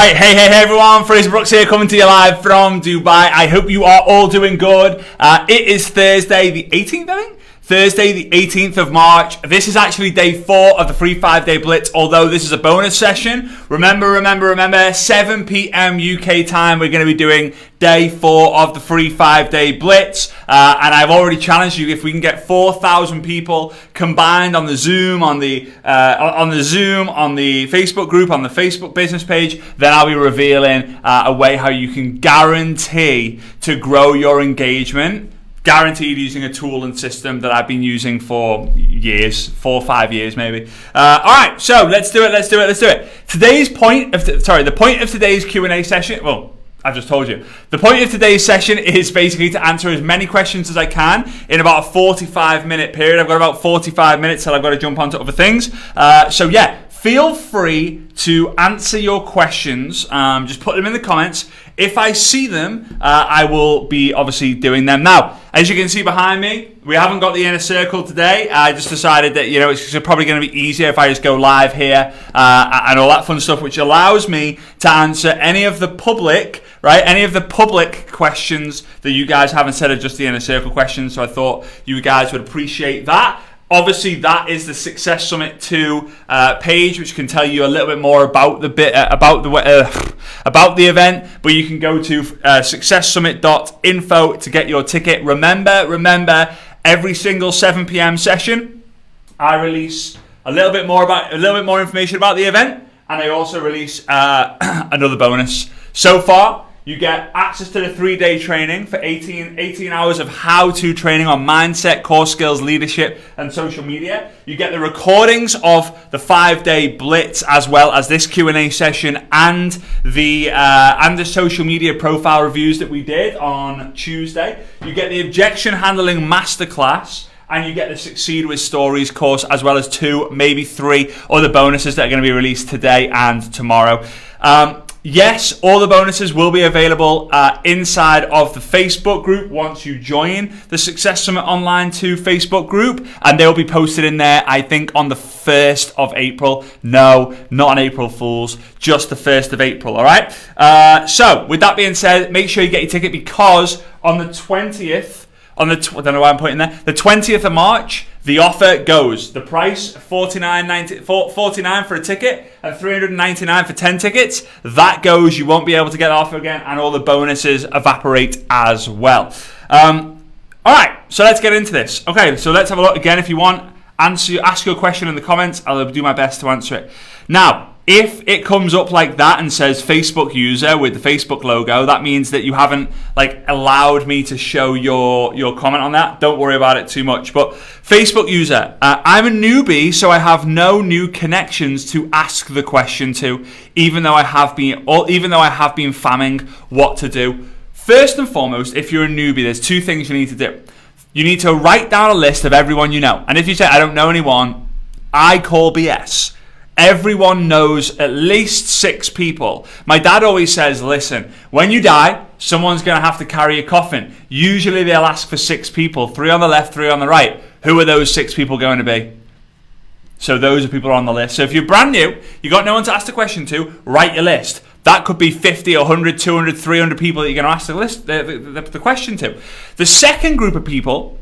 Right, hey everyone, Frazer Brookes here coming to you live from Dubai. I hope you are all doing good. It is Thursday the 18th, I think? Thursday the 18th of March. This is actually day 4 of the free 5-day Blitz, although this is a bonus session. Remember, 7 p.m. UK time, we're going to be doing day 4 of the free 5-day Blitz. And I've already challenged you, if we can get 4,000 people combined on the Zoom, on the Facebook group, on the Facebook business page, then I'll be revealing a way how you can guarantee to grow your engagement. Guaranteed, using a tool and system that I've been using for years, 4 or 5 years maybe. All right, so let's do it. The point of today's Q&A session, well, I've just told you. The point of today's session is basically to answer as many questions as I can in about a 45-minute period. I've got about 45 minutes till I've got to jump onto other things. So yeah, feel free to answer your questions. Just put them in the comments. If I see them, I will be obviously doing them. Now, as you can see behind me, we haven't got the inner circle today. I just decided that, it's probably going to be easier if I just go live here and all that fun stuff, which allows me to answer any of the public questions that you guys have instead of just the inner circle questions. So I thought you guys would appreciate that. Obviously, that is the Success Summit 2 page, which can tell you a little bit more about the event. But you can go to successsummit.info to get your ticket. Remember, every single 7 p.m. session, I release a little bit more information about the event, and I also release another bonus. So far, you get access to the 3-day training for 18 hours of how-to training on mindset, core skills, leadership, and social media. You get the recordings of the 5-day Blitz, as well as this Q&A session and the social media profile reviews that we did on Tuesday. You get the objection handling masterclass, and you get the Succeed with Stories course, as well as 2, maybe 3 other bonuses that are going to be released today and tomorrow. Yes, all the bonuses will be available inside of the Facebook group once you join the Success Summit Online 2 Facebook group, and they'll be posted in there, I think, on the 1st of April. No, not on April Fools, just the 1st of April, all right? So, with that being said, make sure you get your ticket, because on the 20th, I don't know why I'm putting there, the 20th of March, the offer goes. The price, $49 for a ticket and $399 for 10 tickets. That goes. You won't be able to get the offer again, and all the bonuses evaporate as well. All right, so let's get into this. Okay, so let's have a look again. If you want, ask your question in the comments. I'll do my best to answer it. Now, if it comes up like that and says Facebook user with the Facebook logo, that means that you haven't allowed me to show your comment on that. Don't worry about it too much. But Facebook user, I'm a newbie, so I have no new connections to ask the question to, even though I have been famming what to do. First and foremost, if you're a newbie, there's 2 things you need to do. You need to write down a list of everyone you know. And if you say, I don't know anyone, I call BS. Everyone knows at least 6 people. My dad always says, listen, when you die, someone's going to have to carry a coffin. Usually they'll ask for 6 people, 3 on the left, 3 on the right. Who are those 6 people going to be? So those are people on the list. So if you're brand new, you got no one to ask the question to, write your list. That could be 50, 100, 200, 300 people that you're going to ask the question to. The second group of people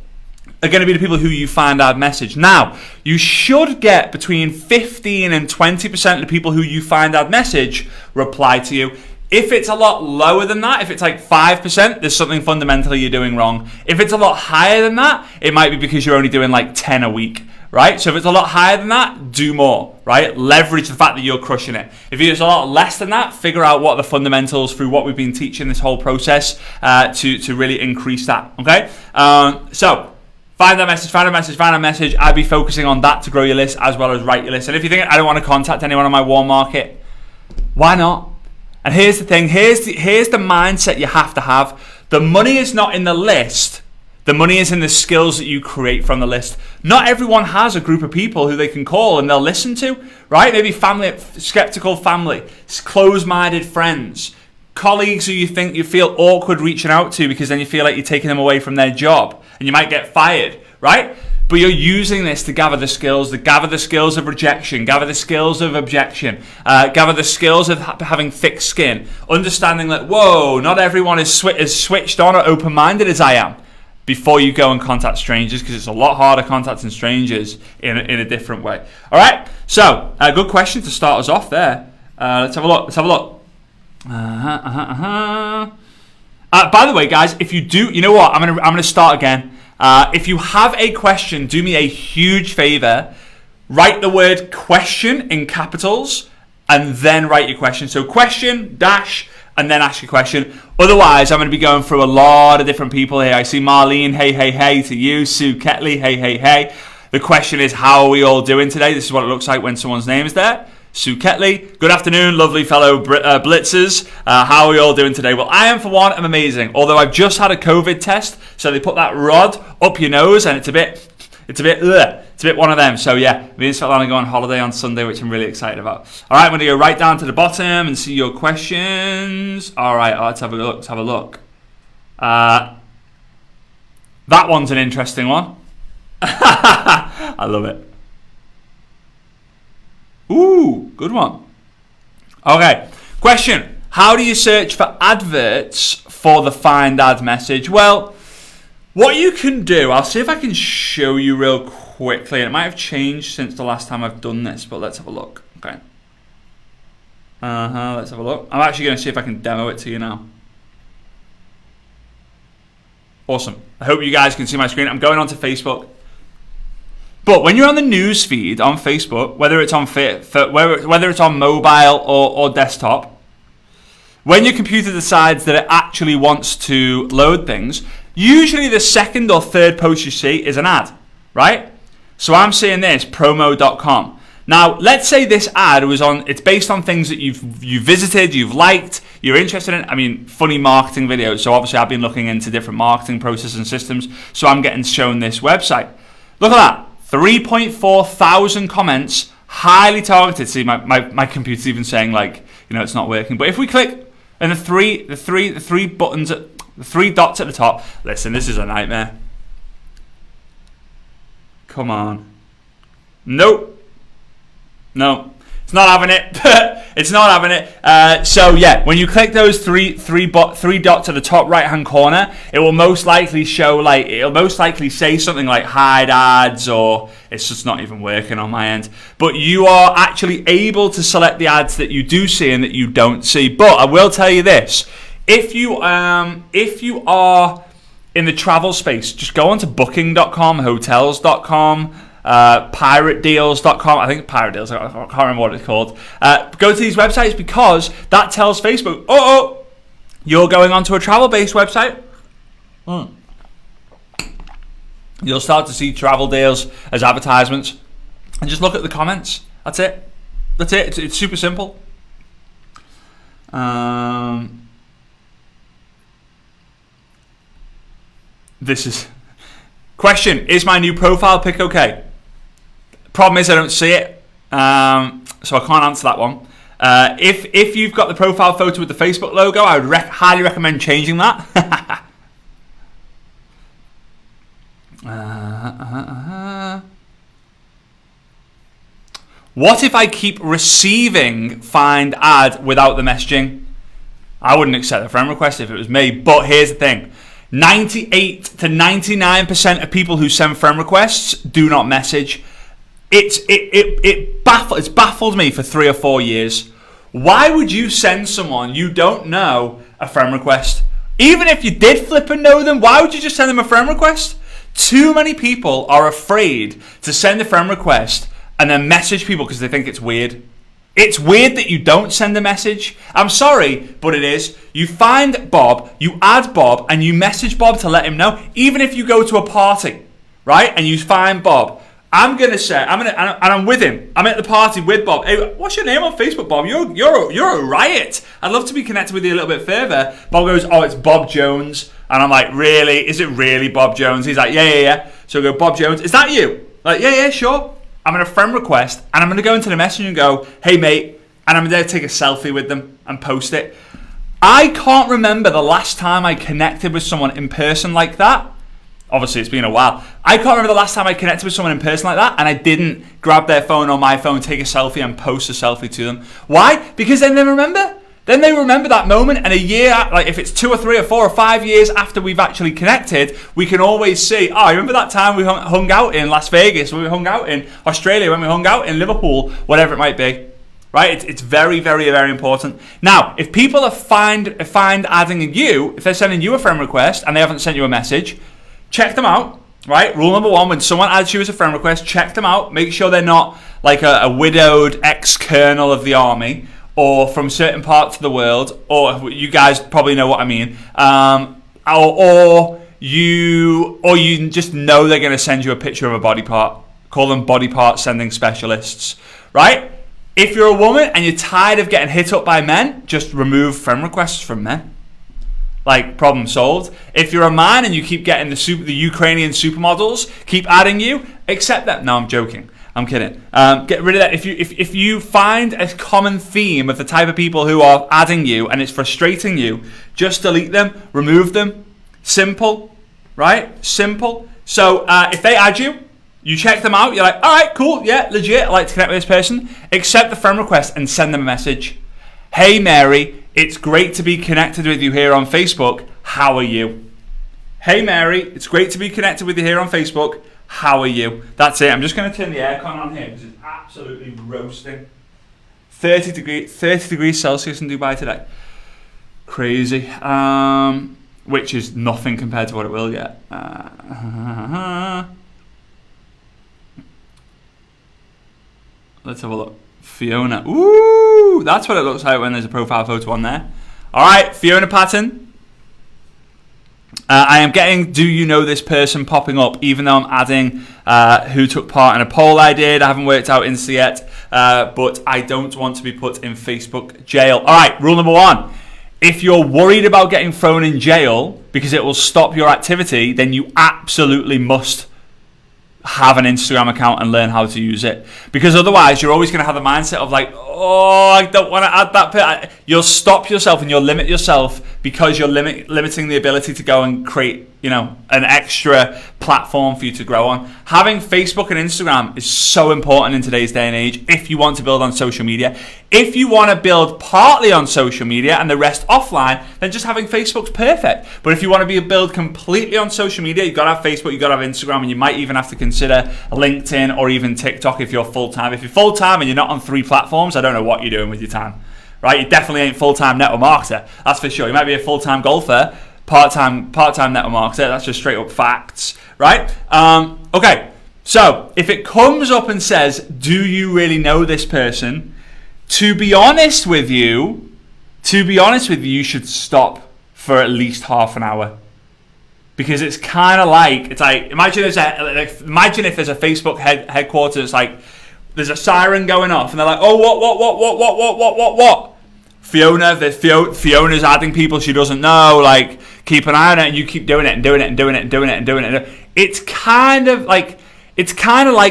are going to be the people who you find our message. Now, you should get between 15 and 20% of the people who you find our message reply to you. If it's a lot lower than that, if it's like 5%, there's something fundamentally you're doing wrong. If it's a lot higher than that, it might be because you're only doing like 10 a week, right? So if it's a lot higher than that, do more, right? Leverage the fact that you're crushing it. If it's a lot less than that, figure out what the fundamentals through what we've been teaching this whole process to really increase that, okay? So find a message. I'd be focusing on that to grow your list, as well as write your list. And if you think I don't want to contact anyone on my warm market, why not? And here's the thing. Here's the mindset you have to have. The money is not in the list. The money is in the skills that you create from the list. Not everyone has a group of people who they can call and they'll listen to, right? Maybe family, skeptical family, closed-minded friends, colleagues who you feel awkward reaching out to because then you feel like you're taking them away from their job and you might get fired, right? but you're using this to gather the skills of rejection, gather the skills of objection, gather the skills of having thick skin, understanding that, whoa, not everyone is switched on or open-minded as I am, before you go and contact strangers, because it's a lot harder contacting strangers in a different way. All right, so a good question to start us off there. Let's have a look. By the way, guys, if you do, you know what? I'm gonna start again. If you have a question, do me a huge favor. Write the word question in capitals and then write your question. So question dash and then ask your question. Otherwise, I'm going to be going through a lot of different people here. I see Marlene, hey to you. Sue Ketley, hey. The question is, how are we all doing today? This is what it looks like when someone's name is there. Sue Ketley, good afternoon, lovely fellow Blitzers. How are we all doing today? Well, I am, for one, I'm amazing. Although I've just had a COVID test, so they put that rod up your nose, and it's a bit one of them. So yeah, me and Svetlana go on holiday on Sunday, which I'm really excited about. All right, I'm going to go right down to the bottom and see your questions. All right, let's have a look. That one's an interesting one. I love it. Ooh, good one. Okay, question. How do you search for adverts for the find ad message? Well, what you can do, I'll see if I can show you real quickly. And it might have changed since the last time I've done this, but let's have a look. Okay. Let's have a look. I'm actually going to see if I can demo it to you now. Awesome. I hope you guys can see my screen. I'm going onto Facebook. But when you're on the news feed on Facebook, whether it's on mobile or desktop, when your computer decides that it actually wants to load things, usually the second or third post you see is an ad, right? So I'm seeing this, promo.com. Now, let's say this ad it's based on things that you've visited, you've liked, you're interested in. I mean, funny marketing videos. So obviously I've been looking into different marketing processes and systems. So I'm getting shown this website. Look at that. 3.4 thousand comments, highly targeted. See, my computer's even saying, like, it's not working. But if we click and the three buttons, the three dots at the top. Listen, this is a nightmare. Come on. Nope. No, it's not having it. It's not having it. So yeah, when you click those three dots at the top right hand corner, it will most likely show, like, it'll most likely say something like hide ads, or it's just not even working on my end. But you are actually able to select the ads that you do see and that you don't see. But I will tell you this: if you are in the travel space, just go onto booking.com, hotels.com. PirateDeals.com. I think Pirate Deals, I can't remember what it's called. Go to these websites, because that tells Facebook, oh, you're going onto a travel-based website. You'll start to see travel deals as advertisements, and just look at the comments. That's it. It's super simple. This is question: is my new profile pic okay? Problem is, I don't see it, so I can't answer that one. If you've got the profile photo with the Facebook logo, I would highly recommend changing that. What if I keep receiving find ad without the messaging? I wouldn't accept a friend request if it was me, but here's the thing. 98 to 99% of people who send friend requests do not message. It's baffled me for 3 or 4 years. Why would you send someone you don't know a friend request? Even if you did flip and know them, why would you just send them a friend request? Too many people are afraid to send a friend request and then message people because they think it's weird. It's weird that you don't send a message. I'm sorry, but it is. You find Bob, you add Bob, and you message Bob to let him know. Even if you go to a party, right, and you find Bob, I'm with him. I'm at the party with Bob. Hey, what's your name on Facebook, Bob? You're a riot. I'd love to be connected with you a little bit further. Bob goes, oh, it's Bob Jones. And I'm like, really? Is it really Bob Jones? He's like, yeah. So I go, Bob Jones, is that you? Like, yeah, sure. I'm going to friend request, and I'm going to go into the message and go, hey, mate, and I'm going to take a selfie with them and post it. I can't remember the last time I connected with someone in person like that. obviously it's been a while. I can't remember the last time I connected with someone in person like that and I didn't grab their phone or my phone, take a selfie and post a selfie to them. Why? Because then they remember. Then they remember that moment, and a year, like if it's 2 or 3 or 4 or 5 years after we've actually connected, we can always see, oh, I remember that time we hung out in Las Vegas, when we hung out in Australia, when we hung out in Liverpool, whatever it might be. Right? It's very, very, very important. Now, if people are find adding you, if they're sending you a friend request and they haven't sent you a message, check them out. Right? Rule number 1, when someone adds you as a friend request, check them out. Make sure they're not like a widowed ex-colonel of the army, or from certain parts of the world, or you guys probably know what I mean, or you just know they're going to send you a picture of a body part. Call them body part sending specialists, right? If you're a woman and you're tired of getting hit up by men, just remove friend requests from men. Like, problem solved. If you're a man and you keep getting the Ukrainian supermodels keep adding you, accept that. No, I'm joking. I'm kidding. Get rid of that. If you find a common theme of the type of people who are adding you and it's frustrating you, just delete them, remove them. Simple, right? Simple. So if they add you, you check them out. You're like, all right, cool, yeah, legit. I like to connect with this person. Accept the friend request and send them a message. Hey, Mary, it's great to be connected with you here on Facebook. How are you? Hey, Mary, it's great to be connected with you here on Facebook. How are you? That's it. I'm just going to turn the aircon on here because it's absolutely roasting. 30 degrees Celsius in Dubai today. Crazy. Which is nothing compared to what it will get. Let's have a look. Fiona. Ooh, that's what it looks like when there's a profile photo on there. All right, Fiona Patton. I am getting do you know this person popping up, even though I'm adding who took part in a poll I did. I haven't worked out Insta yet, but I don't want to be put in Facebook jail. All right, rule number 1. If you're worried about getting thrown in jail because it will stop your activity, then you absolutely must have an Instagram account and learn how to use it. Because otherwise, you're always going to have the mindset of like, oh, I don't want to add that. You'll stop yourself and you'll limit yourself because you're limiting the ability to go and create, an extra platform for you to grow on. Having Facebook and Instagram is so important in today's day and age if you want to build on social media. If you want to build partly on social media and the rest offline, then just having Facebook's perfect. But if you want to build completely on social media, you've got to have Facebook, you've got to have Instagram, and you might even have to consider LinkedIn or even TikTok if you're full-time. If you're full-time and you're not on 3 platforms, I don't know what you're doing with your time. Right? You definitely ain't full-time network marketer. That's for sure. You might be a full-time golfer, part-time network marketer. That's just straight up facts, right? Okay. So if it comes up and says, "Do you really know this person?" To be honest with you, you should stop for at least half an hour, because it's kind of like imagine if there's a Facebook headquarters. It's like there's a siren going off, and they're like, "Oh, what? Fiona's adding people she doesn't know. Like, keep an eye on it," and you keep doing it and doing it and doing it and doing it and doing it. It's kind of like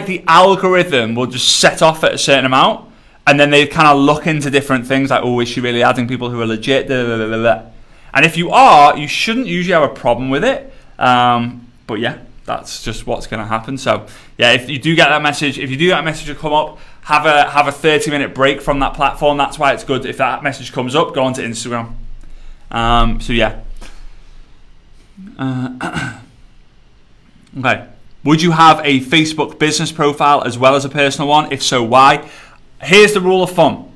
the algorithm will just set off at a certain amount, and then they kind of look into different things like, oh, is she really adding people who are legit? And if you are, you shouldn't usually have a problem with it. But yeah, that's just what's going to happen. So yeah, if you do get that message, to come up, have a 30-minute break from that platform. That's why it's good. If that message comes up, go onto Instagram. So yeah. Okay. Would you have a Facebook business profile as well as a personal one? If so, why? Here's the rule of thumb.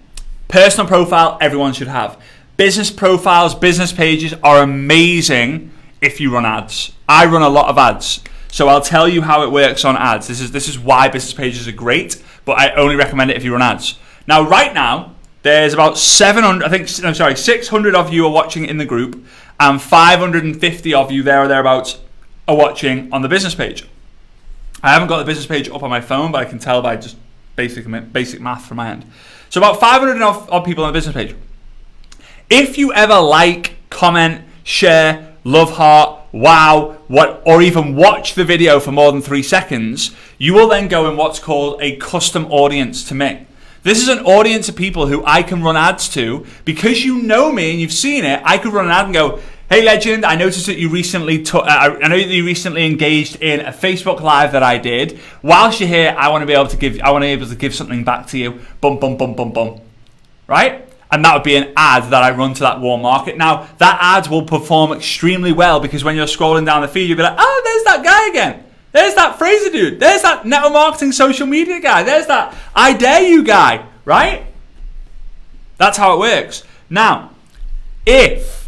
Personal profile, everyone should have. Business profiles, business pages are amazing if you run ads. I run a lot of ads, so I'll tell you how it works on ads. This is why business pages are great, but I only recommend it if you run ads. Now, right now, there's about 600 of you are watching in the group, and 550 of you there or thereabouts are watching on the business page. I haven't got the business page up on my phone, but I can tell by just basic math from my end. So about 500 of people on the business page. If you ever like, comment, share, love heart, wow, or even watch the video for more than 3 seconds, you will then go in what's called a custom audience to me. This is an audience of people who I can run ads to because you know me and you've seen it. I could run an ad and go, Hey legend, I noticed that you recently I know that you recently engaged in a Facebook Live that I did. Whilst you're here, I want to be able to give something back to you. Bum bum bum bum bum. Right? And that would be an ad that I run to that warm market. Now, that ad will perform extremely well because when you're scrolling down the feed, you'll be like, oh, there's that guy again. There's that Frazer dude. There's that network marketing social media guy. There's that I dare you guy. Right? That's how it works. Now, if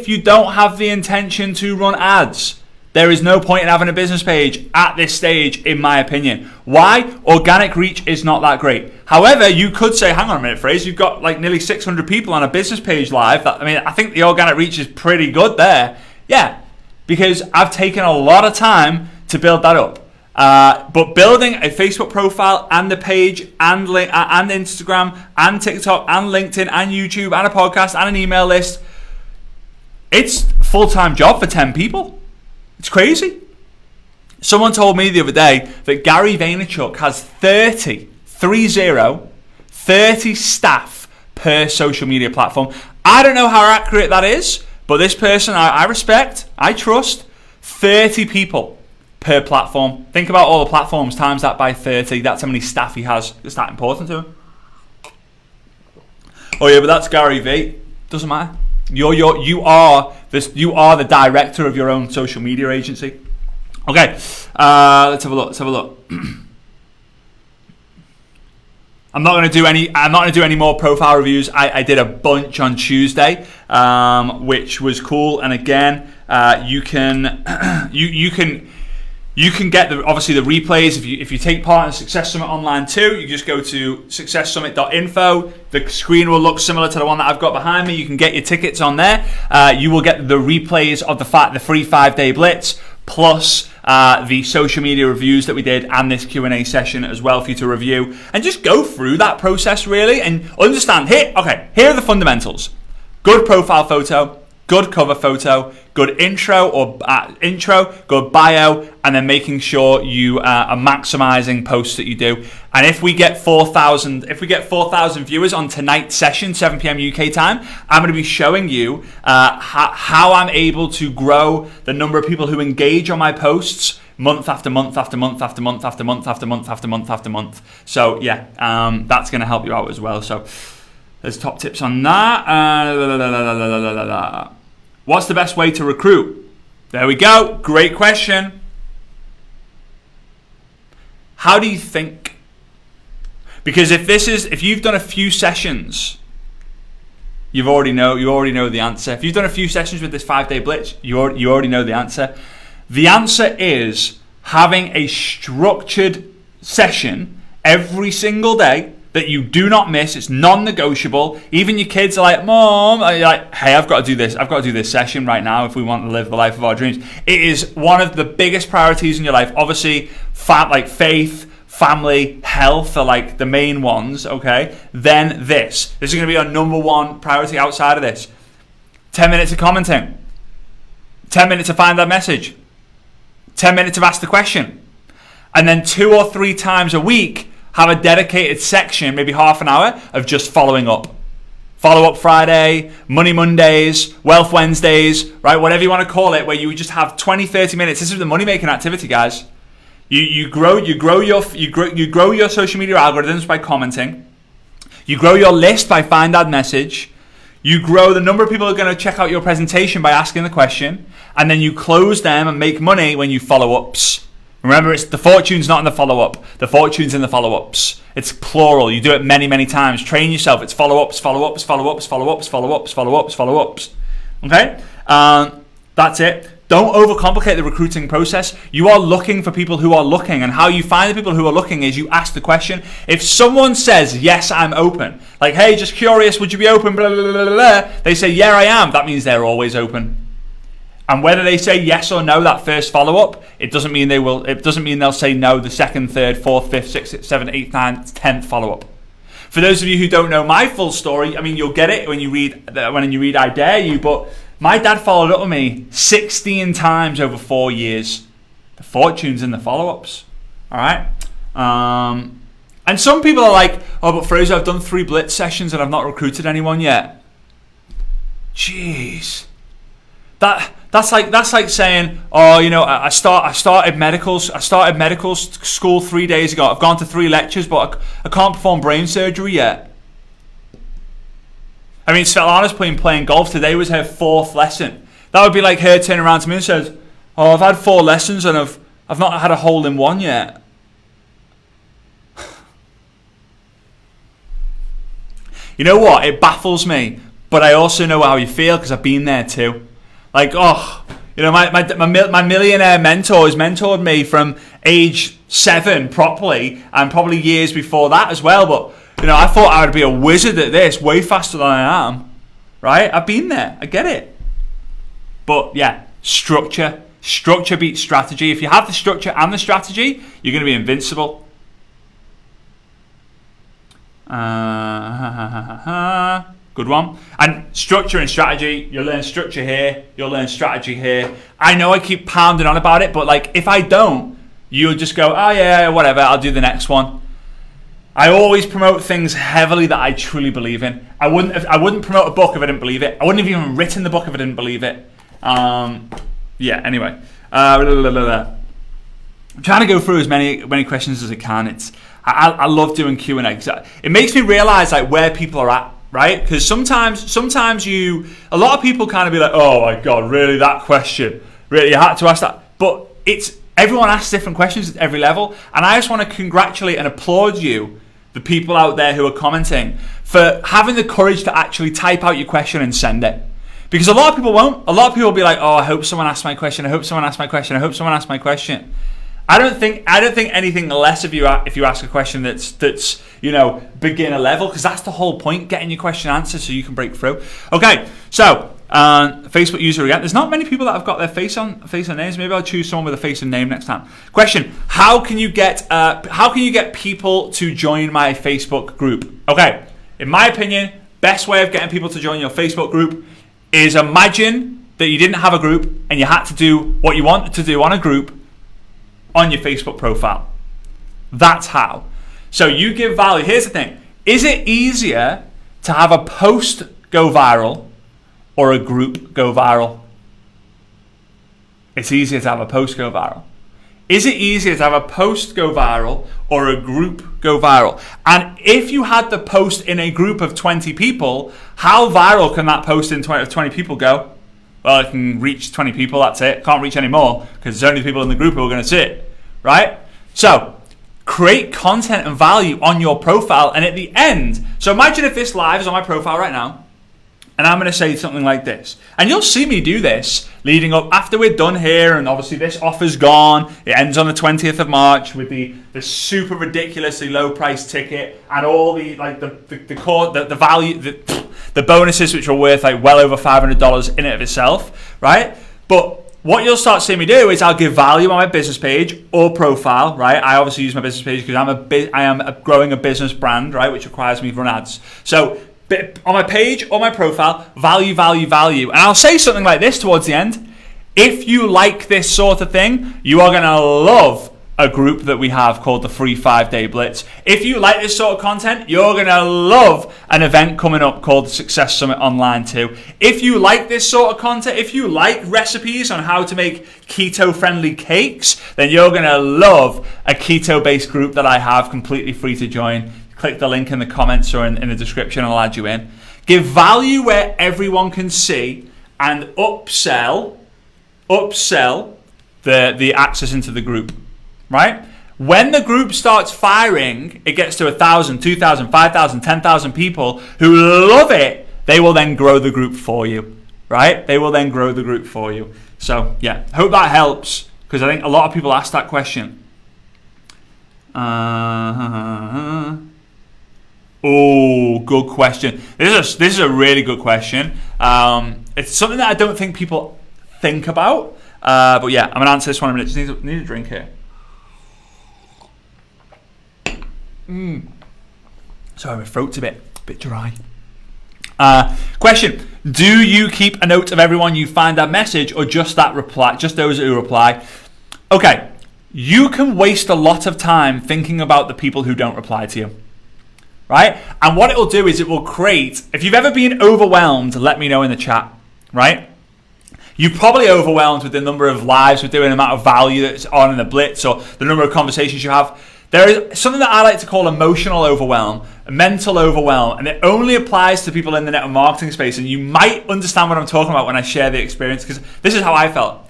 you don't have the intention to run ads, there is no point in having a business page at this stage, in my opinion. Why? Organic reach is not that great. However, you could say, hang on a minute, Fraser, you've got like nearly 600 people on a business page live. I think the organic reach is pretty good there. Yeah, because I've taken a lot of time to build that up. But building a Facebook profile and the page and Instagram and TikTok and LinkedIn and YouTube and a podcast and an email list, it's a full-time job for 10 people. It's crazy. Someone told me the other day that Gary Vaynerchuk has 30 staff per social media platform. I don't know how accurate that is, but this person I respect, I trust, 30 people per platform. Think about all the platforms, times that by 30. That's how many staff he has. It's that important to him. Oh yeah, but that's Gary V. Doesn't matter. You are the director of your own social media agency. Okay, let's have a look. I'm not going to do any more profile reviews. I did a bunch on Tuesday, which was cool. And again, you can get obviously the replays if you take part in Success Summit Online too. You just go to successsummit.info. The screen will look similar to the one that I've got behind me. You can get your tickets on there. You will get the replays of the free 5-day Blitz plus the social media reviews that we did and this Q&A session as well for you to review and just go through that process really and understand. Here are the fundamentals: good profile photo, good cover photo, good intro, good bio, and then making sure you are maximizing posts that you do. And if we get 4,000 viewers on tonight's session, 7 p.m. UK time, I'm going to be showing you how I'm able to grow the number of people who engage on my posts month after month after month after month after month after month after month after month. So yeah, that's going to help you out as well. So there's top tips on that. What's the best way to recruit? There we go. Great question. How do you think? Because if you've done a few sessions, you already know the answer. If you've done a few sessions with this 5-day Blitz, you already know the answer. The answer is having a structured session every single day that you do not miss. It's non-negotiable. Even your kids are like, Mom, you're like, hey, I've got to do this. I've got to do this session right now if we want to live the life of our dreams. It is one of the biggest priorities in your life. Obviously, faith, family, health are like the main ones, okay? Then this. This is going to be our number one priority outside of this. 10 minutes of commenting. 10 minutes to find that message. 10 minutes to ask the question. And then 2 or 3 times a week, have a dedicated section, maybe half an hour, of just following up. Follow up Friday, Money Mondays, Wealth Wednesdays, right? Whatever you want to call it, where you just have 20, 30 minutes. This is the money making activity, guys. You grow your social media algorithms by commenting. You grow your list by find ad message. You grow the number of people who are going to check out your presentation by asking the question, and then you close them and make money when you follow ups. Remember, it's the fortune's not in the follow-up. The fortune's in the follow-ups. It's plural. You do it many, many times. Train yourself. It's follow-ups, follow-ups, follow-ups, follow-ups, follow-ups, follow-ups, follow-ups. Okay? That's it. Don't overcomplicate the recruiting process. You are looking for people who are looking, and how you find the people who are looking is you ask the question. If someone says, yes, I'm open, like, hey, just curious, would you be open, blah, blah, blah, blah, blah, they say, yeah, I am. That means they're always open. And whether they say yes or no that first follow-up, it doesn't mean they'll say no the second, third, fourth, fifth, sixth, seventh, eighth, ninth, 10th follow-up. For those of you who don't know my full story, I mean, you'll get it when you read I Dare You, but my dad followed up with me 16 times over 4 years. The fortune's in the follow-ups. All right? And some people are like, oh, but Fraser, I've done 3 Blitz sessions and I've not recruited anyone yet. Jeez. That's like saying, oh, you know, I started medical school 3 days ago. I've gone to 3 lectures, but I can't perform brain surgery yet. I mean, Svetlana's playing golf. Today was her 4th lesson. That would be like her turning around to me and says, oh, I've had 4 lessons and I've not had a hole in one yet. You know what? It baffles me, but I also know how you feel because I've been there too. Like, oh, you know, my millionaire mentor has mentored me from age 7 properly, and probably years before that as well. But you know, I thought I would be a wizard at this way faster than I am. Right? I've been there. I get it. But yeah, structure beats strategy. If you have the structure and the strategy, you're going to be invincible. Good one. And structure and strategy, you'll learn structure here, you'll learn strategy here. I know I keep pounding on about it, but like if I don't, you'll just go, oh yeah, whatever, I'll do the next one. I always promote things heavily that I truly believe in. I wouldn't promote a book if I didn't believe it. I wouldn't have even written the book if I didn't believe it. Yeah, anyway. I'm trying to go through as many questions as I can. I love doing Q&A. It makes me realize like where people are at, right? Because sometimes a lot of people kind of be like, oh my God, really, that question? Really, you had to ask that? But everyone asks different questions at every level. And I just want to congratulate and applaud you, the people out there who are commenting, for having the courage to actually type out your question and send it. Because a lot of people won't. A lot of people will be like, oh, I hope someone asks my question. I hope someone asks my question. I hope someone asks my question. I don't think anything less of you if you ask a question that's you know, beginner level, because that's the whole point, getting your question answered so you can break through. Okay, so Facebook user again. There's not many people that have got their face on names. Maybe I'll choose someone with a face and name next time. Question: How can you get people to join my Facebook group? Okay, in my opinion, best way of getting people to join your Facebook group is imagine that you didn't have a group and you had to do what you wanted to do on a group on your Facebook profile. That's how. So you give value. Here's the thing. Is it easier to have a post go viral or a group go viral? It's easier to have a post go viral. Is it easier to have a post go viral or a group go viral? And if you had the post in a group of 20 people, how viral can that post in 20 people go? Well, it can reach 20 people, that's it. Can't reach any more because there's only people in the group who are going to see it, right? So create content and value on your profile, and at the end, so imagine if this live is on my profile right now, and I'm going to say something like this. And you'll see me do this leading up after we're done here, and obviously this offer's gone. It ends on the 20th of March with the super ridiculously low price ticket and all the like the value, the bonuses, which are worth like well over $500 in and of itself, right? But what you'll start seeing me do is I'll give value on my business page or profile, right? I obviously use my business page because I am growing a business brand, right, which requires me to run ads. So on my page or my profile, value, value, value. And I'll say something like this towards the end. If you like this sort of thing, you are going to love a group that we have called the Free 5-Day Blitz. If you like this sort of content, you're going to love an event coming up called the Success Summit Online too. If you like this sort of content, if you like recipes on how to make keto-friendly cakes, then you're going to love a keto-based group that I have completely free to join. Click the link in the comments or in the description, I'll add you in. Give value where everyone can see and upsell the access into the group, right? When the group starts firing, it gets to 1,000, 2,000, 5,000, 10,000 people who love it. They will then grow the group for you, right? They will then grow the group for you. So yeah, hope that helps because I think a lot of people ask that question. Oh, good question. This is a really good question. It's something that I don't think people think about. But yeah, I'm gonna answer this one in a minute. Just need a drink here. Sorry, my throat's a bit dry. Question: do you keep a note of everyone you find that message, or just that reply? Just those who reply? Okay, you can waste a lot of time thinking about the people who don't reply to you. Right? And what it will do is it will create, if you've ever been overwhelmed, let me know in the chat, right? You're probably overwhelmed with the number of lives we're doing, the amount of value that's on in the Blitz, or the number of conversations you have. There is something that I like to call emotional overwhelm, mental overwhelm, and it only applies to people in the network marketing space. And you might understand what I'm talking about when I share the experience, because this is how I felt.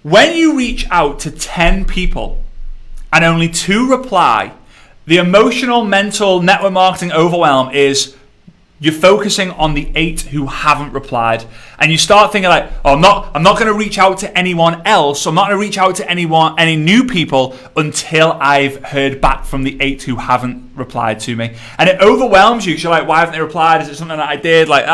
When you reach out to 10 people and only 2 reply, the emotional, mental, network marketing overwhelm is you're focusing on the 8 who haven't replied, and you start thinking like, oh, I'm not going to reach out to anyone else. I'm not going to reach out to any new people until I've heard back from the 8 who haven't replied to me. And it overwhelms you because you're like, why haven't they replied? Is it something that I did? Like,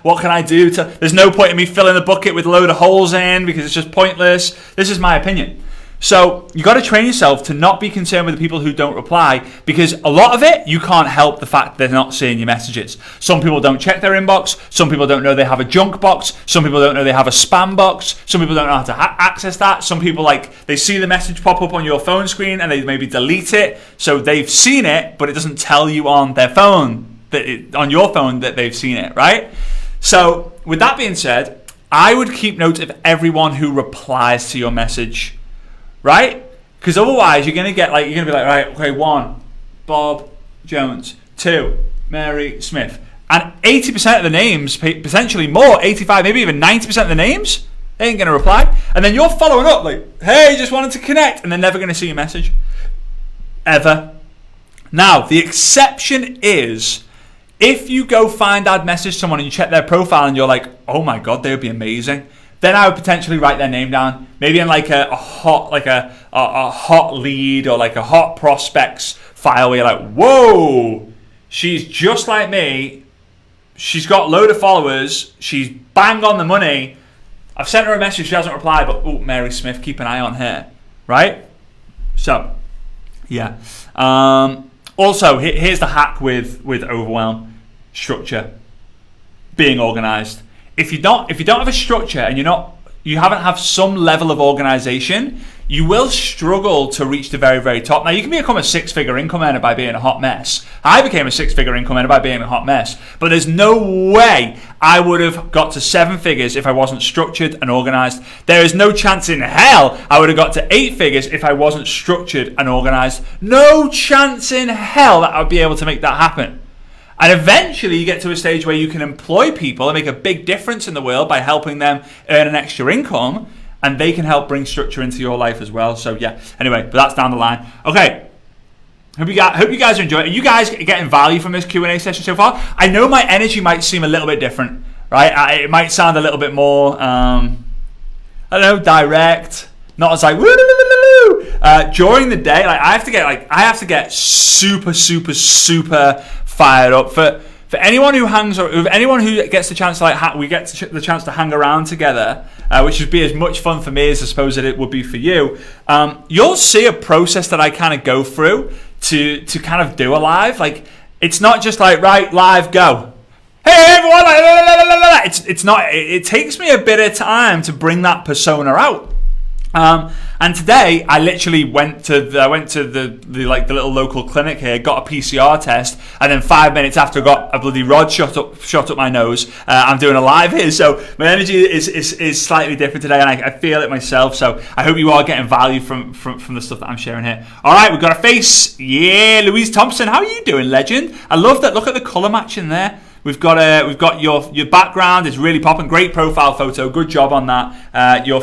what can I do? There's no point in me filling the bucket with a load of holes in because it's just pointless. This is my opinion. So you got to train yourself to not be concerned with the people who don't reply, because a lot of it, you can't help the fact they're not seeing your messages. Some people don't check their inbox. Some people don't know they have a junk box. Some people don't know they have a spam box. Some people don't know how to access that. Some people, like, they see the message pop up on your phone screen and they maybe delete it. So they've seen it, but it doesn't tell you on their phone, on your phone, that they've seen it, right? So with that being said, I would keep note of everyone who replies to your message. Right? Because otherwise you're gonna be like, right, okay, 1, Bob Jones, 2, Mary Smith, and 80% of the names, potentially more, 85, maybe even 90% of the names, they ain't gonna reply, and then you're following up like, hey, just wanted to connect, and they're never gonna see your message, ever. Now, the exception is if you go add message someone and you check their profile and you're like, oh my god, they would be amazing. Then I would potentially write their name down, maybe in like a hot lead or like a hot prospects file where you're like, whoa, she's just like me. She's got a load of followers. She's bang on the money. I've sent her a message. She hasn't replied, but Mary Smith, keep an eye on her, right? So, yeah. Also, here's the hack with overwhelm: structure, being organized. If you don't have a structure and you haven't have some level of organization, you will struggle to reach the very, very top. Now, you can become a 6-figure income earner by being a hot mess. I became a 6-figure income earner by being a hot mess. But there's no way I would have got to 7 figures if I wasn't structured and organized. There is no chance in hell I would have got to 8 figures if I wasn't structured and organized. No chance in hell that I would be able to make that happen. And eventually you get to a stage where you can employ people and make a big difference in the world by helping them earn an extra income, and they can help bring structure into your life as well. So yeah, anyway, but that's down the line. Okay, hope you guys are enjoying it. Are you guys getting value from this Q&A session so far? I know my energy might seem a little bit different, right? It might sound a little bit more, I don't know, direct, not as like, woo. During the day, like I have to get super fired up for anyone who anyone who gets the chance to we get the chance to hang around together, which would be as much fun for me as I suppose that it would be for you. You'll see a process that I kind of go through to kind of do a live. Like, it's not just like, right, live, go. Hey everyone, it's not. It takes me a bit of time to bring that persona out. And today I literally went to the little local clinic here, got a PCR test, and then 5 minutes after I got a bloody rod shot up my nose. I'm doing a live here, so my energy is slightly different today, and I feel it myself. So I hope you are getting value from the stuff that I'm sharing here. All right, we've got a face. Yeah, Louise Thompson, how are you doing, legend? I love that. Look at the color match in there. We've got your background is really popping. Great profile photo. Good job on that. Your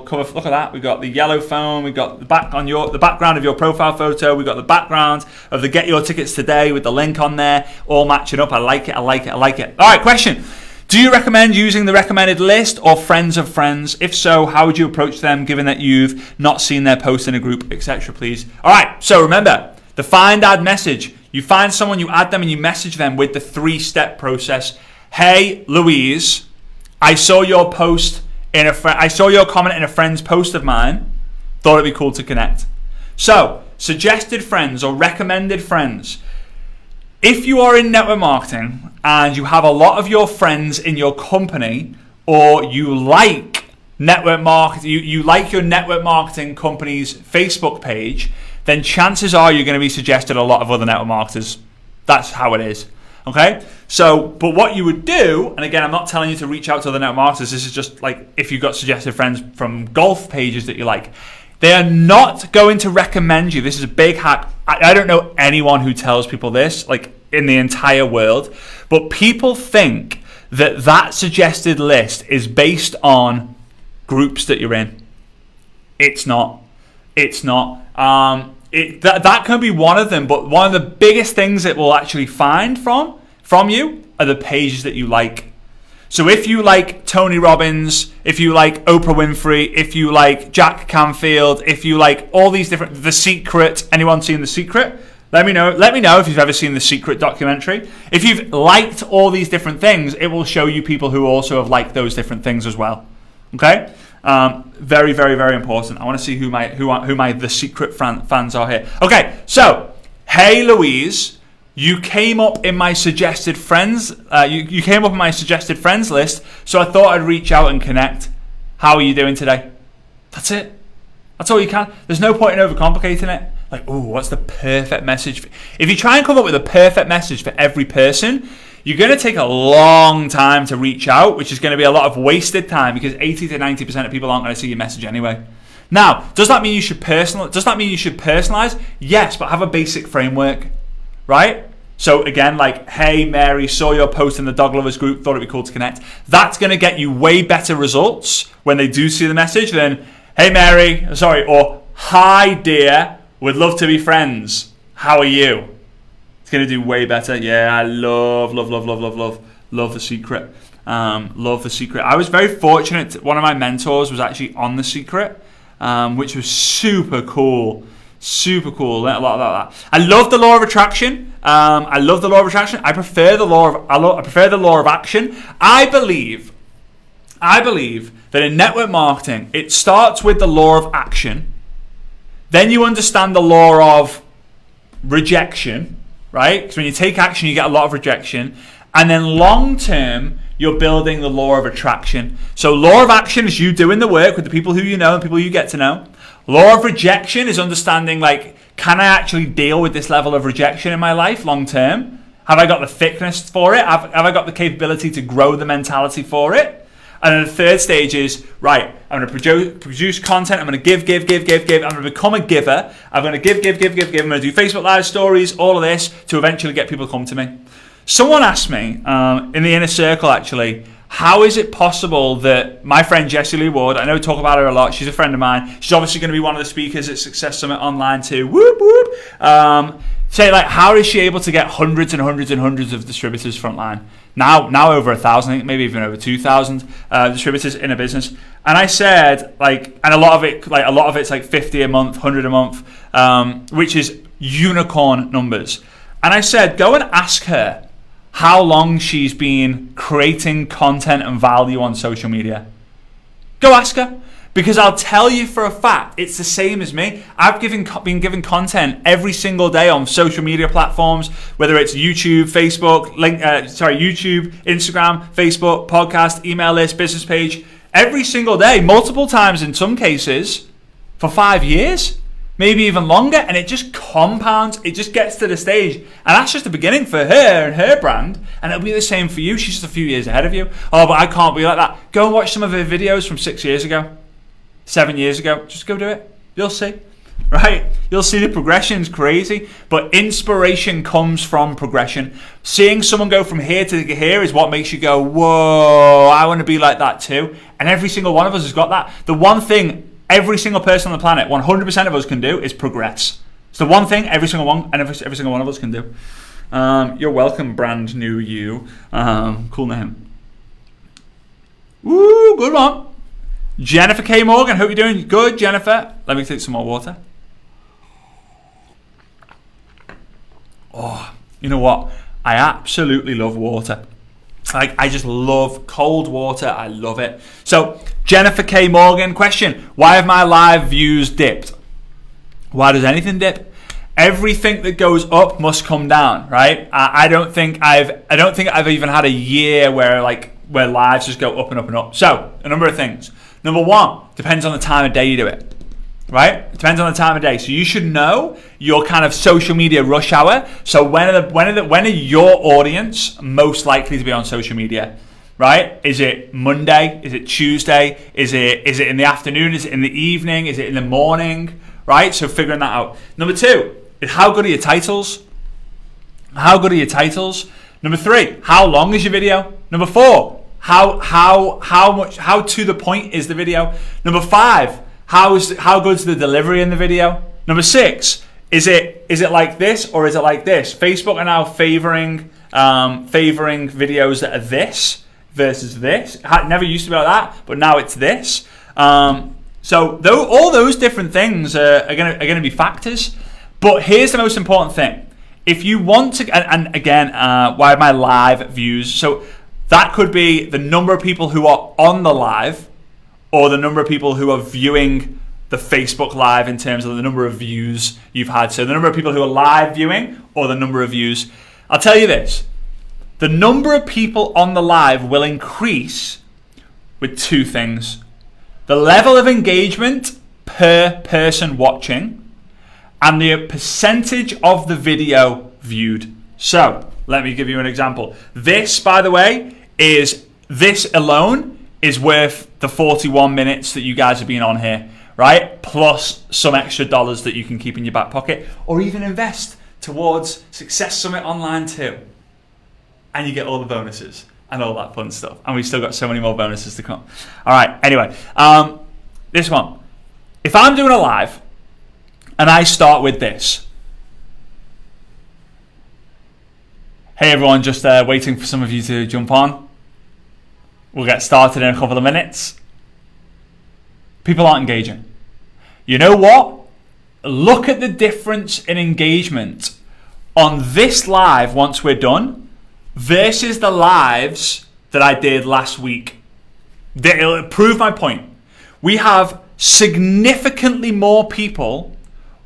cover. Look at that. We've got the yellow phone. We've got the background of your profile photo. We've got the background of the Get Your Tickets Today with the link on there. All matching up. I like it. All right. Question. Do you recommend using the recommended list or friends of friends? If so, how would you approach them given that you've not seen their post in a group, etc., please? All right. So remember the find, add, message. You find someone, you add them, and you message them with the 3-step process. Hey, Louise, I saw your post I saw your comment in a friend's post of mine. Thought it'd be cool to connect. So, suggested friends or recommended friends. If you are in network marketing and you have a lot of your friends in your company, or you like network marketing, you like your network marketing company's Facebook page, then chances are you're going to be suggested a lot of other network marketers. That's how it is. Okay, so, but what you would do, and again, I'm not telling you to reach out to other network marketers, this is just like if you've got suggested friends from golf pages that you like, they are not going to recommend you. This is a big hack. I don't know anyone who tells people this, like in the entire world, but people think that suggested list is based on groups that you're in. It's not. It's not. That can be one of them, but one of the biggest things it will actually find from you are the pages that you like. So if you like Tony Robbins, if you like Oprah Winfrey, if you like Jack Canfield, if you like all these different, The Secret, anyone seen The Secret? Let me know if you've ever seen The Secret documentary. If you've liked all these different things, it will show you people who also have liked those different things as well. Okay? Very, very, very important. I want to see who my The Secret fans are here. Okay, so, hey Louise, you came up in my suggested friends. You came up in my suggested friends list, so I thought I'd reach out and connect. How are you doing today? That's it. That's all you can. There's no point in overcomplicating it. Like, oh, what's the perfect message? If you try and come up with a perfect message for every person, you're going to take a long time to reach out, which is going to be a lot of wasted time because 80 to 90% of people aren't going to see your message anyway. Now, does that mean you should personalize? Yes, but have a basic framework, right? So again, like, hey Mary, saw your post in the dog lovers group, thought it'd be cool to connect. That's going to get you way better results when they do see the message than, hey Mary, or hi dear, would love to be friends. How are you? It's going to do way better. Yeah, I love The Secret. Love The Secret. I was very fortunate. One of my mentors was actually on The Secret, which was super cool. Super cool. Learned a lot about that. I love the law of attraction. I prefer the law of action. I believe that in network marketing, it starts with the law of action. Then you understand the law of rejection, right? Because when you take action, you get a lot of rejection. And then long term, you're building the law of attraction. So law of action is you doing the work with the people who you know and people you get to know. Law of rejection is understanding, like, can I actually deal with this level of rejection in my life long term? Have I got the thickness for it? Have I got the capability to grow the mentality for it? And then the third stage is, right, I'm going to produce content. I'm going to give. I'm going to become a giver. I'm going to give. I'm going to do Facebook Live stories, all of this, to eventually get people to come to me. Someone asked me, in the inner circle actually, how is it possible that my friend Jessie Lee Ward, I know we talk about her a lot, she's a friend of mine, she's obviously going to be one of the speakers at Success Summit Online too, whoop whoop, say, like, how is she able to get hundreds and hundreds and hundreds of distributors frontline? Now over 1,000, I think maybe even over 2,000 distributors in a business. And I said, like, and a lot of it's like 50 a month, 100 a month, which is unicorn numbers. And I said, go and ask her how long she's been creating content and value on social media. Go ask her. Because I'll tell you for a fact, it's the same as me. I've been given content every single day on social media platforms, whether it's YouTube, Facebook, YouTube, Instagram, Facebook, podcast, email list, business page, every single day, multiple times in some cases, for 5 years, maybe even longer, and it just compounds. It just gets to the stage, and that's just the beginning for her and her brand, and it'll be the same for you. She's just a few years ahead of you. Oh, but I can't be like that. Go and watch some of her videos from 6 years ago. 7 years ago, just go do it. You'll see, right? You'll see the progression's crazy, but inspiration comes from progression. Seeing someone go from here to here is what makes you go, whoa, I want to be like that too. And every single one of us has got that. The one thing every single person on the planet, 100% of us can do is progress. It's the one thing every single one of us can do. You're welcome, brand new you. Cool name. Woo, good one. Jennifer K. Morgan, hope you're doing good, Jennifer. Let me take some more water. Oh, you know what? I absolutely love water. I just love cold water. I love it. So, Jennifer K. Morgan, question: why have my live views dipped? Why does anything dip? Everything that goes up must come down, right? I don't think I've even had a year where lives just go up and up and up. So, a number of things. Number one, depends on the time of day you do it. right? It depends on the time of day. So you should know your kind of social media rush hour. So when are your audience most likely to be on social media, right? Is it Monday? Is it Tuesday? Is it in the afternoon? Is it in the evening? Is it in the morning? Right? So figuring that out. Number 2 is how good are your titles? How good are your titles? Number 3, how long is your video? Number 4, how to the point is the video? Number 5, how good's the delivery in the video? Number 6, is it like this or is it like this? Facebook are now favoring videos that are this versus this. It never used to be like that, but now it's this. So all those different things are going to be factors. But here's the most important thing. If you want to, and again, why my live views? So that could be the number of people who are on the live, or the number of people who are viewing the Facebook Live in terms of the number of views you've had. So the number of people who are live viewing, or the number of views. I'll tell you this. The number of people on the live will increase with 2 things. The level of engagement per person watching, and the percentage of the video viewed. So let me give you an example. This, by the way, this alone is worth the 41 minutes that you guys have been on here, right? Plus some extra dollars that you can keep in your back pocket, or even invest towards Success Summit Online too. And you get all the bonuses and all that fun stuff. And we've still got so many more bonuses to come. All right, anyway, this one. If I'm doing a live and I start with this. Hey everyone, just waiting for some of you to jump on. We'll get started in a couple of minutes. People aren't engaging. You know what? Look at the difference in engagement on this live once we're done versus the lives that I did last week. It'll prove my point. We have significantly more people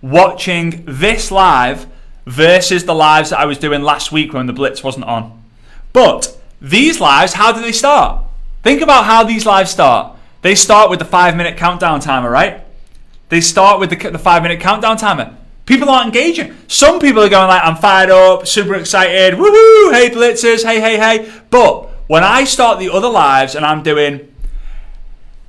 watching this live versus the lives that I was doing last week when the Blitz wasn't on. But these lives, how do they start? Think about how these lives start. They start with the 5-minute countdown timer, right? They start with the 5-minute countdown timer. People aren't engaging. Some people are going like, I'm fired up, super excited, woohoo, hey Blitzers, hey. But when I start the other lives and I'm doing,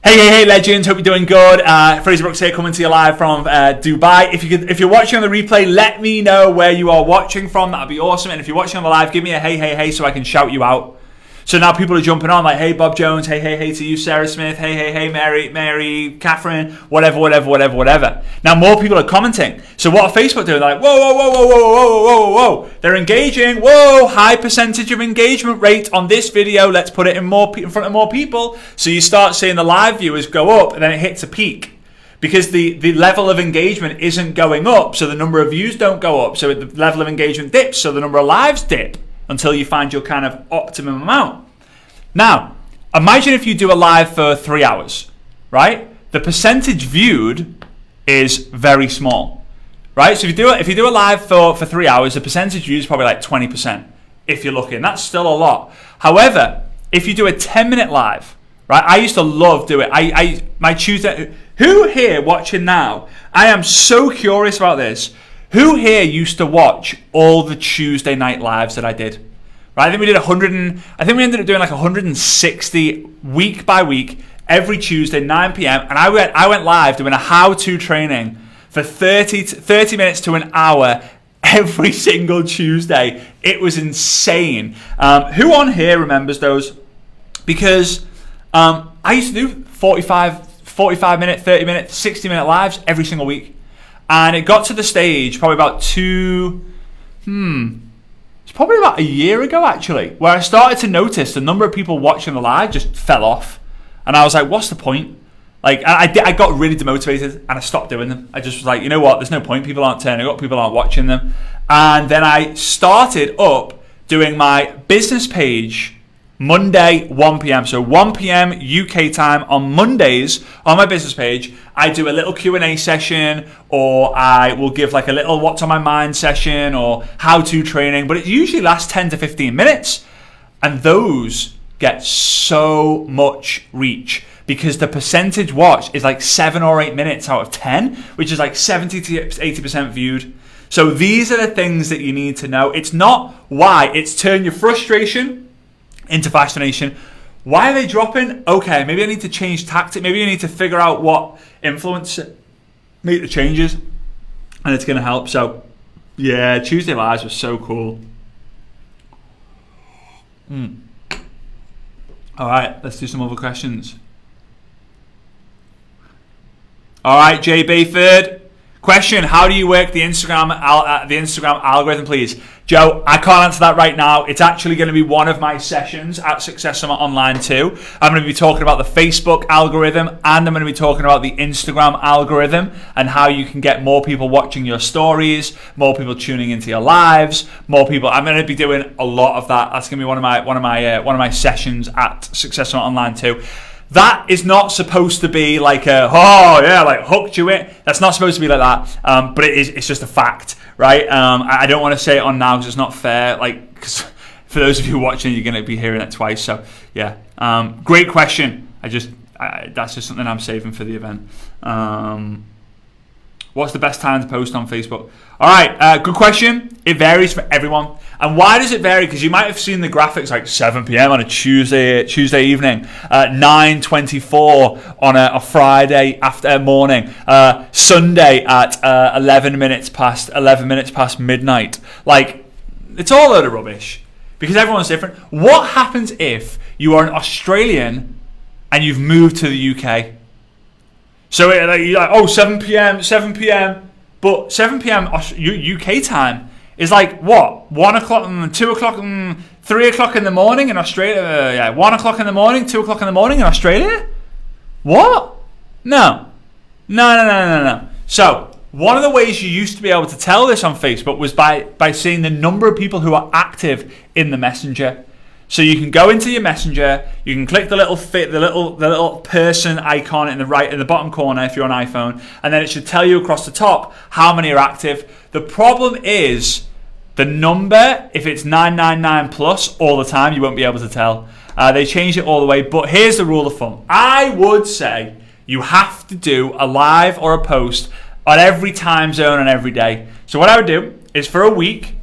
hey legends, hope you're doing good. Frazer Brookes here, coming to you live from Dubai. If you're watching on the replay, let me know where you are watching from. That'd be awesome. And if you're watching on the live, give me a hey so I can shout you out. So now people are jumping on like, hey Bob Jones, hey to you Sarah Smith, hey Mary, Catherine, whatever. Now more people are commenting. So what are Facebook doing? They're like, whoa. They're engaging. Whoa, high percentage of engagement rate on this video. Let's put it in front of more people. So you start seeing the live viewers go up, and then it hits a peak. Because the level of engagement isn't going up, so the number of views don't go up. So the level of engagement dips, so the number of lives dip, until you find your kind of optimum amount. Now, imagine if you do a live for 3 hours, right? The percentage viewed is very small, right? So if you do a live for 3 hours, the percentage viewed is probably like 20%, if you're looking. That's still a lot. However, if you do a 10-minute live, right? I used to love doing it. My Tuesday. Who here watching now? I am so curious about this. Who here used to watch all the Tuesday night lives that I did? Right, I think we did I think we ended up doing like 160 week by week, every Tuesday, 9 p.m. And I went live doing a how-to training for 30 minutes to an hour every single Tuesday. It was insane. Who on here remembers those? Because I used to do 45 minute, 30 minute, 60 minute lives every single week. And it got to the stage probably about it's probably about a year ago actually, where I started to notice the number of people watching the live just fell off. And I was like, what's the point? Like, I got really demotivated and I stopped doing them. I just was like, you know what, there's no point. People aren't turning up, people aren't watching them. And then I started up doing my business page Monday, 1 p.m. So 1 p.m. UK time on Mondays on my business page, I do a little Q&A session, or I will give like a little what's on my mind session or how-to training, but it usually lasts 10 to 15 minutes. And those get so much reach because the percentage watched is like 7 or 8 minutes out of 10, which is like 70 to 80% viewed. So these are the things that you need to know. It's not why. It's turn your frustration into fascination. Why are they dropping? Okay, maybe I need to change tactic. Maybe you need to figure out what influence it, make the changes, and it's going to help. So, yeah, Tuesday Lives was so cool. All right, let's do some other questions. All right, Jay Bayford. Question, how do you work the Instagram algorithm, please? Joe, I can't answer that right now. It's actually going to be one of my sessions at Success Summit Online too. I'm going to be talking about the Facebook algorithm, and I'm going to be talking about the Instagram algorithm and how you can get more people watching your stories, more people tuning into your lives, more people. I'm going to be doing a lot of that. That's going to be one of my sessions at Success Summit Online too. That is not supposed to be like like hooked you in. That's not supposed to be like that. But it's just a fact, right? I don't want to say it on now because it's not fair. Like, 'cause for those of you watching, you're going to be hearing it twice. So yeah, great question. That's just something I'm saving for the event. What's the best time to post on Facebook? All right, good question. It varies for everyone. And why does it vary? Because you might have seen the graphics like 7 p.m. on a Tuesday evening, 9:24 on a Friday after morning, Sunday at 11 minutes past midnight. Like, it's all a load of rubbish because everyone's different. What happens if you are an Australian and you've moved to the UK? So you're like, 7 p.m. But 7 p.m. UK time is like what? 1 o'clock, 2 o'clock, 3 o'clock in the morning in Australia. 1 o'clock in the morning, 2 o'clock in the morning in Australia. What? No. So one of the ways you used to be able to tell this on Facebook was by seeing the number of people who are active in the messenger. So you can go into your messenger, you can click the little person icon in the bottom corner if you're on iPhone, and then it should tell you across the top how many are active. The problem is the number, if it's 999 plus all the time, you won't be able to tell. They changed it all the way, but here's the rule of thumb. I would say you have to do a live or a post on every time zone and every day. So what I would do is for a week,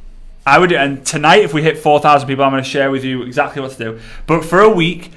and tonight if we hit 4,000 people, I'm going to share with you exactly what to do. But for a week,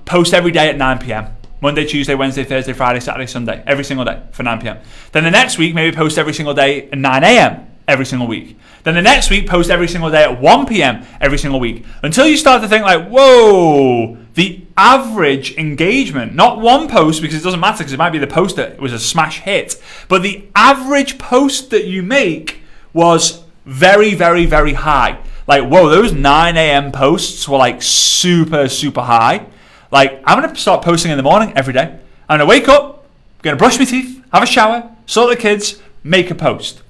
post every day at 9 p.m. Monday, Tuesday, Wednesday, Thursday, Friday, Saturday, Sunday, every single day for 9 p.m. Then the next week, maybe post every single day at 9 a.m. every single week. Then the next week, post every single day at 1 p.m. every single week. Until you start to think like, whoa, the average engagement, not one post, because it doesn't matter, because it might be the post that was a smash hit, but the average post that you make was very, very, very high. Like, whoa, those 9 a.m. posts were like super, super high. Like, I'm going to start posting in the morning every day. I'm going to wake up, I'm going to brush my teeth, have a shower, sort the kids, make a post,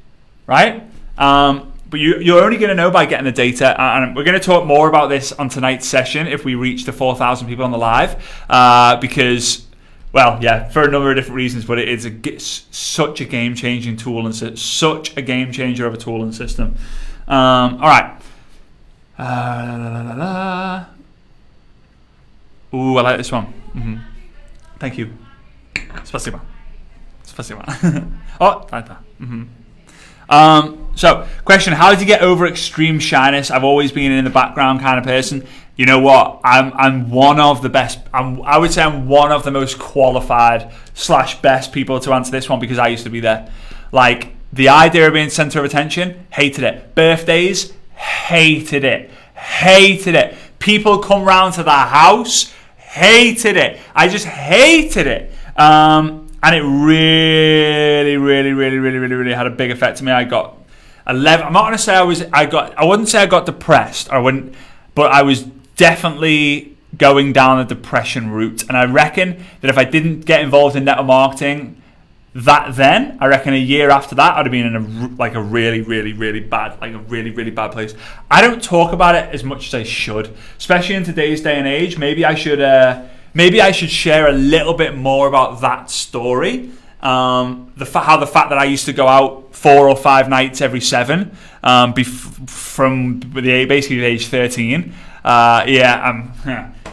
right? But you're only going to know by getting the data, and we're going to talk more about this on tonight's session if we reach the 4,000 people on the live, because, well, yeah, for a number of different reasons, but it's such a game-changing tool and such a game-changer of a tool and system. All right. Ooh, I like this one. Mm-hmm. Thank you. Spasiba. Oh, like that. Mm-hmm. So, question, how did you get over extreme shyness? I've always been in the background kind of person. You know what? I'm one of the best. I would say I'm one of the most qualified / best people to answer this one because I used to be there. Like, the idea of being center of attention, hated it. Birthdays, hated it. People come round to the house, hated it. I just hated it. And it really had a big effect on me. I got 11. I'm not going to say I wouldn't say I got depressed. But I was definitely going down the depression route. And I reckon that if I didn't get involved in network marketing I reckon a year after that, I'd have been in a really bad place. I don't talk about it as much as I should, especially in today's day and age. Maybe I should share a little bit more about that story. How the fact that I used to go out 4 or 5 nights every 7, from basically age 13.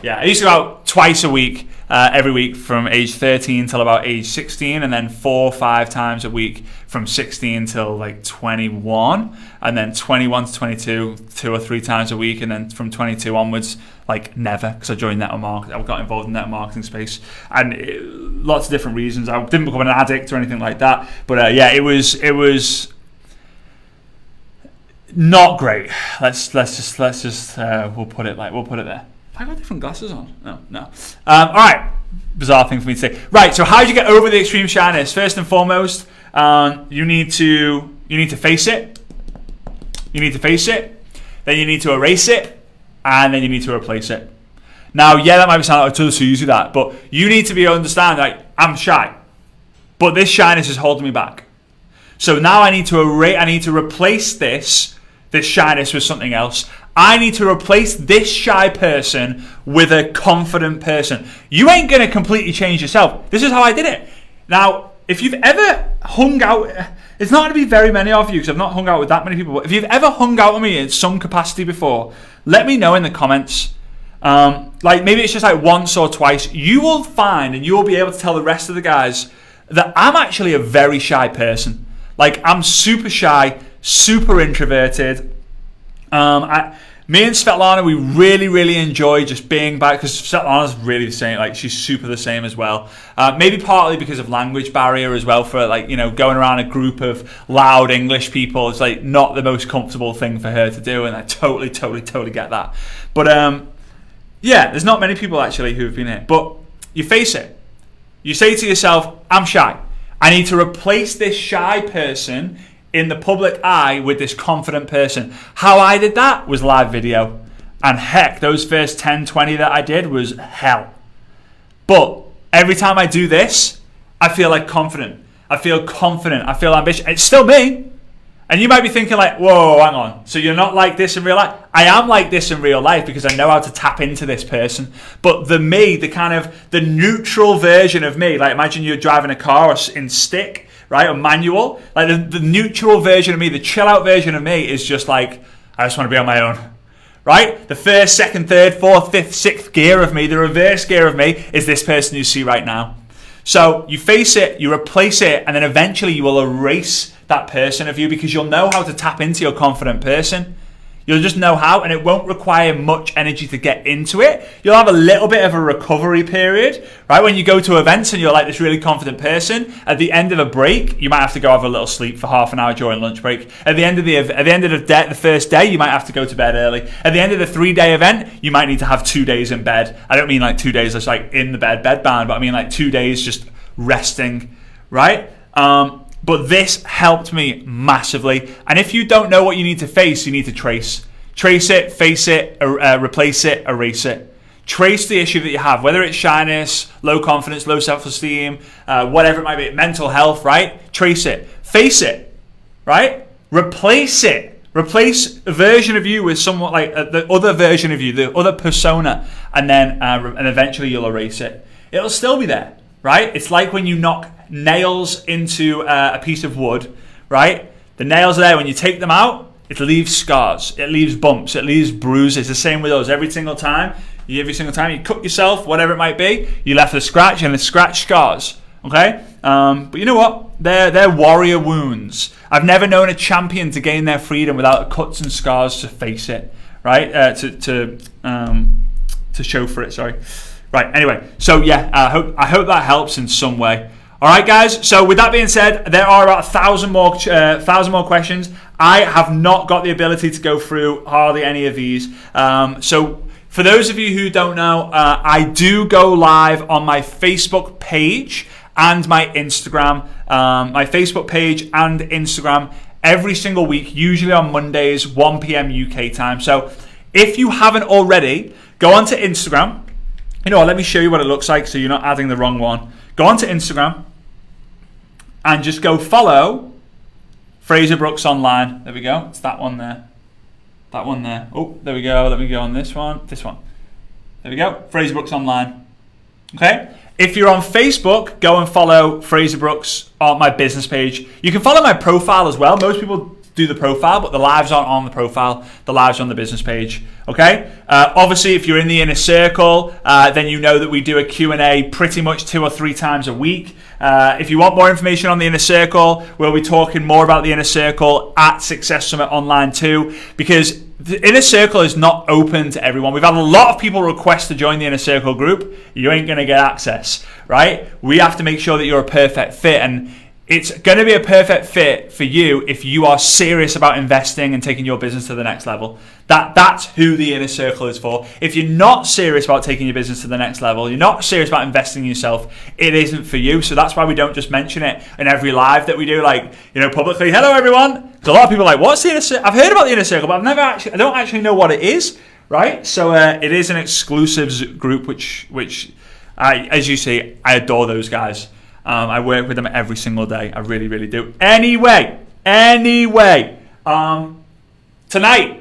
Yeah, I used to go out twice a week, every week from age 13 till about age 16, and then 4 or 5 times a week from 16 till like 21, and then 21 to 22, 2 or 3 times a week, and then from 22 onwards, like never, because I joined network marketing. I got involved in network marketing space, and lots of different reasons. I didn't become an addict or anything like that, but yeah, it was not great. Let's just we'll put it there. Have I got different glasses on? No. All right, bizarre thing for me to say. Right, so how do you get over the extreme shyness? First and foremost, you need to face it. You need to face it. Then you need to erase it, and then you need to replace it. Now, yeah, that might be sounding like it's so easy that, but you need to be understand like I'm shy, but this shyness is holding me back. So now I need to replace this shyness with something else. I need to replace this shy person with a confident person. You ain't going to completely change yourself. This is how I did it. Now, if you've ever hung out, it's not going to be very many of you because I've not hung out with that many people, but if you've ever hung out with me in some capacity before, let me know in the comments. Like maybe it's just like once or twice. You will find and you will be able to tell the rest of the guys that I'm actually a very shy person. Like I'm super shy, super introverted. Me and Svetlana, we really enjoy just being back because Svetlana's really the same. Like she's super the same as well. Maybe partly because of language barrier as well. For like going around a group of loud English people, it's like not the most comfortable thing for her to do, and I totally get that. But yeah, there's not many people actually who have been here. But you face it. You say to yourself, "I'm shy. I need to replace this shy person in the public eye with this confident person." How I did that was live video. And heck, those first 10, 20 that I did was hell. But every time I do this, I feel like confident. I feel confident. I feel ambitious. It's still me. And you might be thinking like, whoa, hang on. So you're not like this in real life? I am like this in real life because I know how to tap into this person. But the me, the neutral version of me, like imagine you're driving a car in stick, right, or manual. Like the neutral version of me, the chill out version of me is just like, I just want to be on my own, right? The first, second, third, fourth, fifth, sixth gear of me, the reverse gear of me is this person you see right now. So you face it, you replace it, and then eventually you will erase that person of you because you'll know how to tap into your confident person. You'll just know how, and it won't require much energy to get into it. You'll have a little bit of a recovery period, right? When you go to events and you're like this really confident person, at the end of a break, you might have to go have a little sleep for half an hour during lunch break. At the end of the first day, you might have to go to bed early. At the end of the 3-day event, you might need to have 2 days in bed. I don't mean like 2 days that's like in the bed bound, but I mean like 2 days just resting, right? But this helped me massively. And if you don't know what you need to face, you need to trace. Trace it, face it, replace it, erase it. Trace the issue that you have, whether it's shyness, low confidence, low self-esteem, whatever it might be, mental health, right? Trace it. Face it, right? Replace it. Replace a version of you with somewhat like the other version of you, the other persona, and then and eventually you'll erase it. It'll still be there, right? It's like when you knock nails into a piece of wood, right? The nails are there. When you take them out, it leaves scars, it leaves bumps, it leaves bruises. The same with us. Every single time you cut yourself, whatever it might be, you left a scratch, and the scratch scars. Okay, but you know what? They're warrior wounds. I've never known a champion to gain their freedom without cuts and scars to face it, right? To show for it. Sorry. Right. Anyway, so yeah, I hope that helps in some way. All right, guys. So with that being said, there are about 1,000 more questions. I have not got the ability to go through hardly any of these. So for those of you who don't know, I do go live on my Facebook page and my Instagram. My Facebook page and Instagram every single week, usually on Mondays, 1 p.m. UK time. So if you haven't already, go onto Instagram. You know what? Let me show you what it looks like so you're not adding the wrong one. Go onto Instagram and just go follow Frazer Brookes Online. There we go. It's that one there. That one there. Oh, there we go. Let me go on this one. This one. There we go. Frazer Brookes Online. Okay? If you're on Facebook, go and follow Frazer Brookes on my business page. You can follow my profile as well. Most people do the profile, but the lives aren't on the profile. The lives are on the business page. Okay. Obviously, if you're in the inner circle, then you know that we do a Q&A pretty much 2 or 3 times a week. If you want more information on the inner circle, we'll be talking more about the inner circle at Success Summit Online too, because the inner circle is not open to everyone. We've had a lot of people request to join the inner circle group. You ain't going to get access, right? We have to make sure that you're a perfect fit, and it's going to be a perfect fit for you if you are serious about investing and taking your business to the next level. That's who the inner circle is for. If you're not serious about taking your business to the next level, you're not serious about investing in yourself, it isn't for you. So that's why we don't just mention it in every live that we do, like, publicly. Hello, everyone. Because a lot of people are like, what's the inner circle? I've heard about the inner circle, but I don't actually know what it is, right? So it is an exclusives group, which as you see, I adore those guys. I work with them every single day. I really, really do. Anyway, tonight,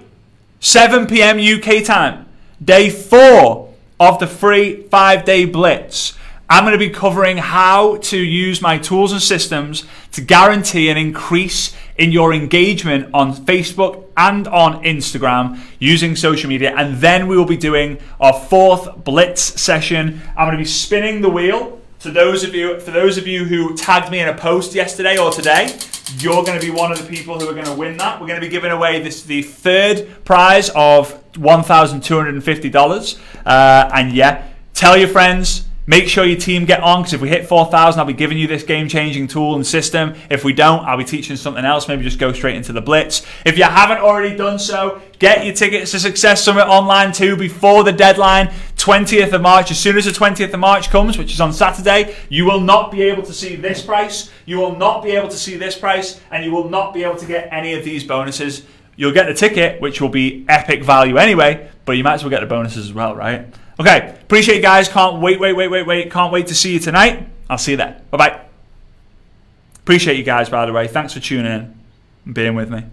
7 p.m. UK time, day 4 of the free 5-day Blitz. I'm going to be covering how to use my tools and systems to guarantee an increase in your engagement on Facebook and on Instagram using social media. And then we will be doing our 4th Blitz session. I'm going to be spinning the wheel. For those of you who tagged me in a post yesterday or today, you're going to be one of the people who are going to win that. We're going to be giving away the 3rd prize of $1,250. And yeah, tell your friends. Make sure your team get on, because if we hit 4,000, I'll be giving you this game-changing tool and system. If we don't, I'll be teaching something else. Maybe just go straight into the Blitz. If you haven't already done so, get your tickets to Success Summit Online too before the deadline, 20th of March. As soon as the 20th of March comes, which is on Saturday, you will not be able to see this price. You will not be able to see this price, and you will not be able to get any of these bonuses. You'll get the ticket, which will be epic value anyway, but you might as well get the bonuses as well, right? Okay, appreciate you guys. Can't wait. Can't wait to see you tonight. I'll see you there. Bye-bye. Appreciate you guys, by the way. Thanks for tuning in and being with me.